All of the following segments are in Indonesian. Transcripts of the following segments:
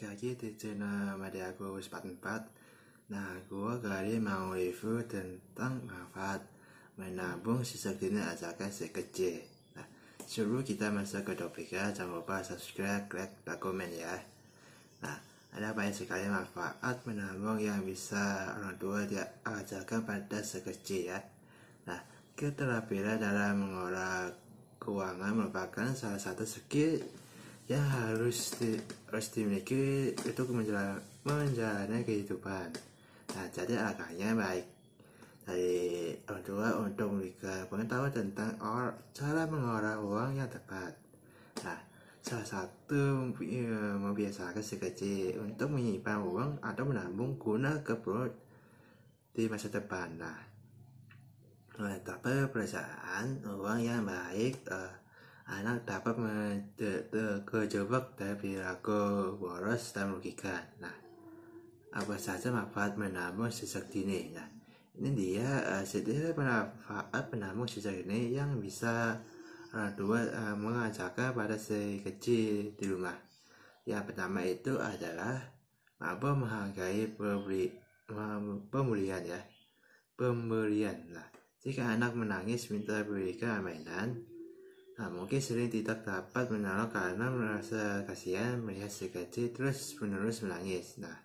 balik lagi di channel Media Aku 44. Nah, gua kali mau review tentang manfaat menabung sisa kini asalkan sekecil. Nah, sebelum kita masuk ke topiknya, jangan lupa subscribe, like, dan komen ya. Nah, ada banyak sekali manfaat menabung yang bisa orang tua diajarkan pada sekecil ya. Nah, keterampilan dalam mengolah keuangan merupakan salah satu skill yang harus dimiliki untuk menjalani kehidupan. Nah, jadi alangkahnya baik dari orang tua untuk memberikan pengetahuan tentang cara mengolah uang yang tepat. Nah, salah satu membiasakan si kecil untuk menyimpan uang atau menabung guna keperluan di masa depan. Nah, dapat perasaan uang yang baik, anak dapat terjebak dari perilaku boros dan merugikan. Nah, apa saja manfaat menabung sejak dini? Nah, ini dia setiap manfaat menabung sejak dini yang bisa orang tua mengajarkan pada si kecil di rumah. Yang pertama itu adalah mampu menghargai pemberian ya. Pemberian. Nah, jika anak menangis minta berikan mainan, nah, mungkin sering tidak dapat menolong karena merasa kasihan melihat si kecil terus-menerus menangis. Nah,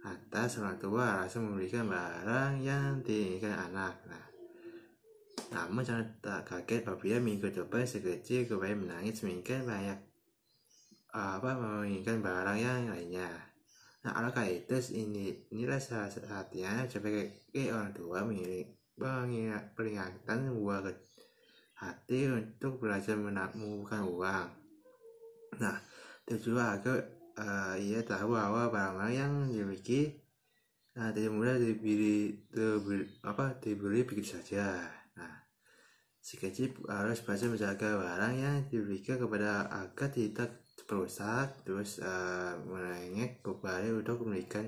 atas orang tua langsung memberikan barang yang diinginkan anak. Nah, namun jangan tak kaget apabila minggu depan si kecil kembali menangis menginginkan menginginkan barang yang lainnya. Nah, alangkah itu inilah salah satunya sebagai orang tua peringatkan buah hati untuk belajar menabungkan uang. Nah, tujuan agar ia tahu bahwa barang-barang yang dimiliki tidak mudah diberi begitu saja. Nah, si kecil harus belajar menjaga barang yang diberikan kepada agar tidak rusak, terus merengek kembali untuk memberikan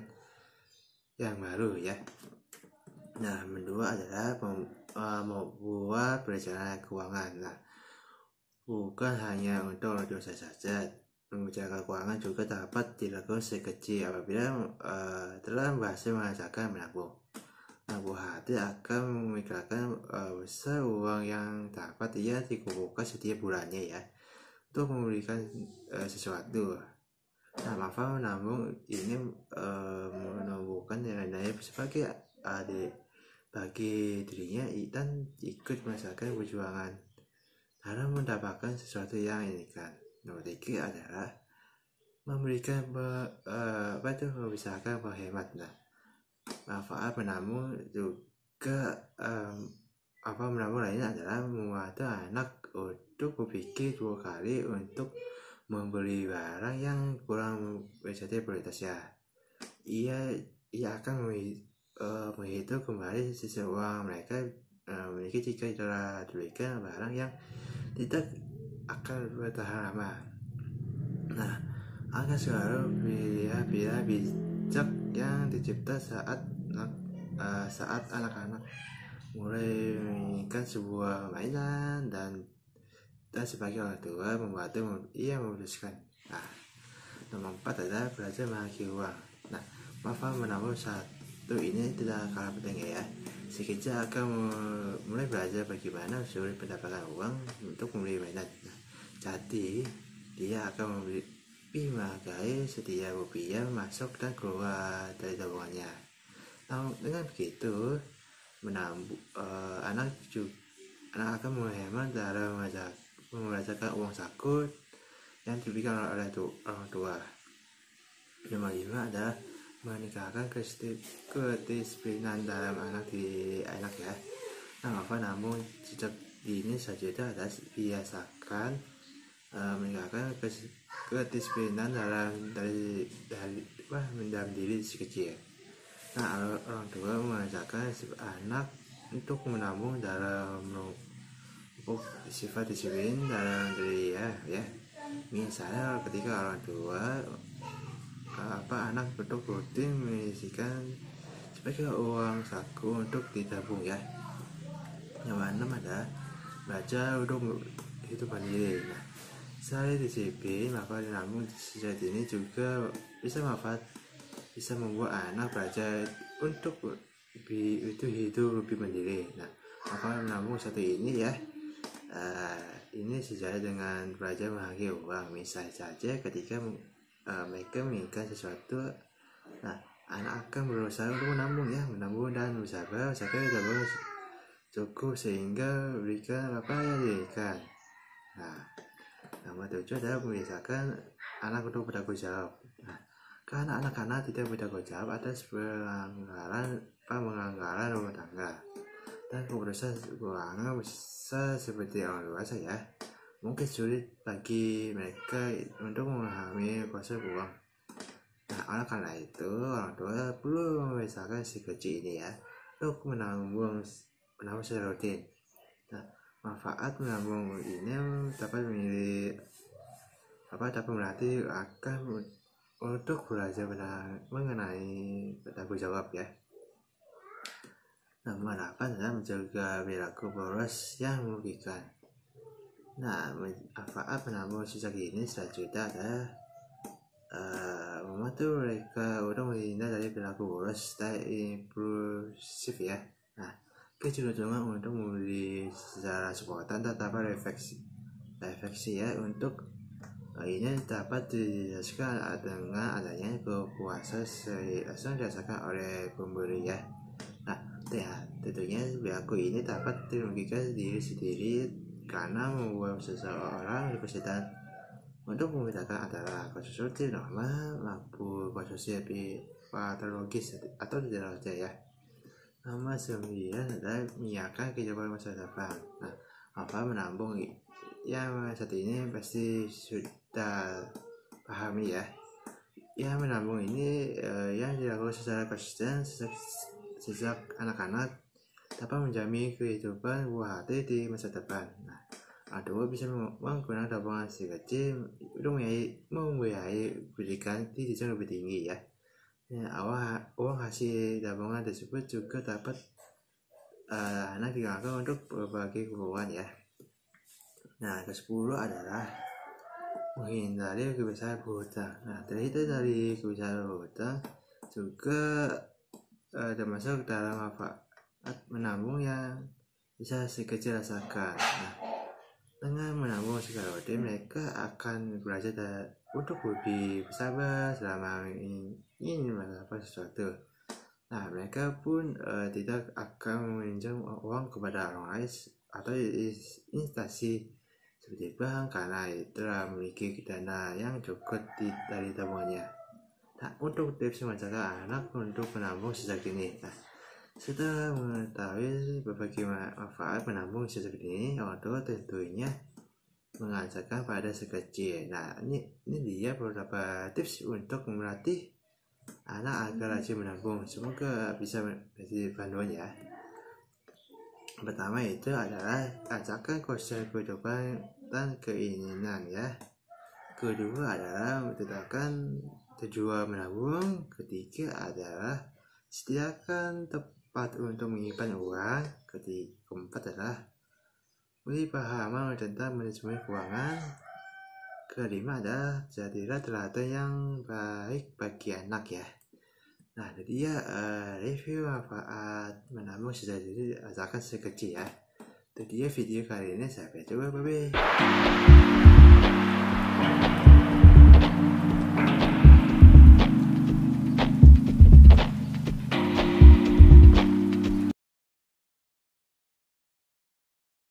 yang baru ya. Nah, kedua adalah membuat perencanaan keuangan. Nah, bukan hanya untuk orang dewasa saja, membicarakan keuangan juga dapat dilakukan sekecil apabila telah berhasil mengajarkan menabung. Nah, buah hati akan memikirkan besar uang yang dapat ia dikumpulkan setiap bulannya ya, untuk memberikan sesuatu. Nah, manfaat menabung ini menumbuhkan nilai-nilai sebagai adik bagi dirinya dan ikut merasakan perjuangan dalam mendapatkan sesuatu yang inginkan. Nomor 3 adalah memberikan memisahkan berhemat. Nah, manfaat menabung juga menabung lainnya adalah membantu anak untuk berpikir 2 kali untuk membeli barang yang kurang menjadi prioritasnya. Ia akan menghitung kembali sisa uang mereka memiliki jika telah diberikan barang yang tidak akan bertahan lama. Nah, akan selalu pilih bijak yang dicipta saat anak-anak mulai menginginkan sebuah mainan dan sebagai orang tua membantu ia memutuskan. Nah, nomor 4 adalah belajar menghargai uang. Nah, manfaat menabung satu ini tidak kalah penting ya. Si kecil akan mulai belajar bagaimana sulit mendapatkan uang untuk membeli mainan. Nah, jadi dia akan menghargai setiap rupiah masuk dan keluar dari tabungannya. Nah, dengan begitu anak akan menghemat dalam membelajarkan uang saku yang diberikan oleh orang tua. Nomor 5 adalah meningkatkan kedisiplinan dalam anak ya. Nah, nabung sejak dini saja adalah biasakan meningkatkan kedisiplinan dalam diri si kecil. Nah, orang tua mengajarkan anak untuk menabung dalam sifat disiplin dalam diri ya. Misalnya ketika orang tua anak untuk rutin menyisihkan sebagai uang saku untuk ditabung ya. Yang 6 adalah belajar untuk hidup mandiri. Nah, selain disiplin, maka menabung sejak ini juga bisa manfaat, bisa membuat anak belajar untuk itu hidup lebih mandiri. Nah, manfaat menabung satu ini ya, ini sejalan dengan belajar menghargai uang. Misal saja ketika mereka menginginkan sesuatu, nah anak akan berusaha untuk menabung dan usahakan tabung cukup sehingga berikan apa yang diinginkan. Nah, nomor 7 adalah membiasakan anak untuk bertanggung jawab. Nah, karena anak-anak tidak bertanggung jawab atas penganggaran rumah tangga dan keputusan keuangan besar seperti orang dewasa ya, mungkin sulit bagi mereka untuk memahami konsep uang. Nah, oleh karena itu orang tua perlu membiasakan si kecil ini ya untuk menabung secara rutin. Nah, manfaat menabung ini dapat melatih akan untuk belajar mengenai bertanggung jawab ya. Nomor 8 adalah menjaga perilaku boros yang merugikan. Nah, manfaat menabung sejak dini selanjutnya adalah membantu mereka untuk menghindar dari perilaku boros dan impulsif ya. Nah, kecenderungan untuk membeli secara spontan tanpa refleksi ya, untuk ini dapat dijelaskan dengan adanya kepuasan yang dirasakan oleh pembeli ya. Nah, tentunya perilaku ini dapat dirugikan diri sendiri karena membuat seseorang kesulitan untuk membedakan antara konsumsi normal maupun konsumsi patologis atau tidak wajar ya. Nomor 9 adalah menyiapkan kehidupan masa depan. Nah, apa menabung yang saat ini pasti sudah pahami ya. Yang menabung ini yang dilakukan secara konsisten sejak anak-anak dapat menjamin kehidupan buah hati di masa depan. Nah, kedua bisa menggunakan tabungan si kecil untuk membiayai pendidikan di jenjang lebih tinggi ya. Uang hasil tabungan tersebut juga dapat anak digunakan untuk berbagai keperluan ya. Nah, ke-10 adalah menghindari kebiasaan berhutang. Nah, terhitung dari kebiasaan berhutang juga termasuk dalam manfaat menabung yang bisa si kecil rasakan. Nah, dengan menabung secara rutin, mereka akan belajar untuk lebih bersabar selama ingin melakukan sesuatu. Nah, mereka pun tidak akan meminjam uang kepada orang lain atau instansi seperti bank karena telah memiliki dana yang cukup dari tabungannya. Nah, untuk tips mengajarkan anak untuk menabung sejak dini. Nah, setelah mengetahui berbagai manfaat menabung sejak dini, orang tua tentunya mengajarkan pada si kecil. Nah, ini dia beberapa tips untuk melatih anak agar rajin menabung. Semoga bisa menjadi panduan ya. Pertama itu adalah ajarkan konsep kehidupan dan keinginan ya. Kedua adalah menetapkan tujuan menabung. Ketiga adalah sediakan tempat untuk menyimpan uang. Keempat adalah beri pemahaman tentang manajemen keuangan. Kelima adalah jadilah teladan yang baik bagi anak ya. Nah, jadi ya review manfaat menabung sejak dini asalkan sekecil ya. Itu dia video kali ini, sampai jumpa, bye.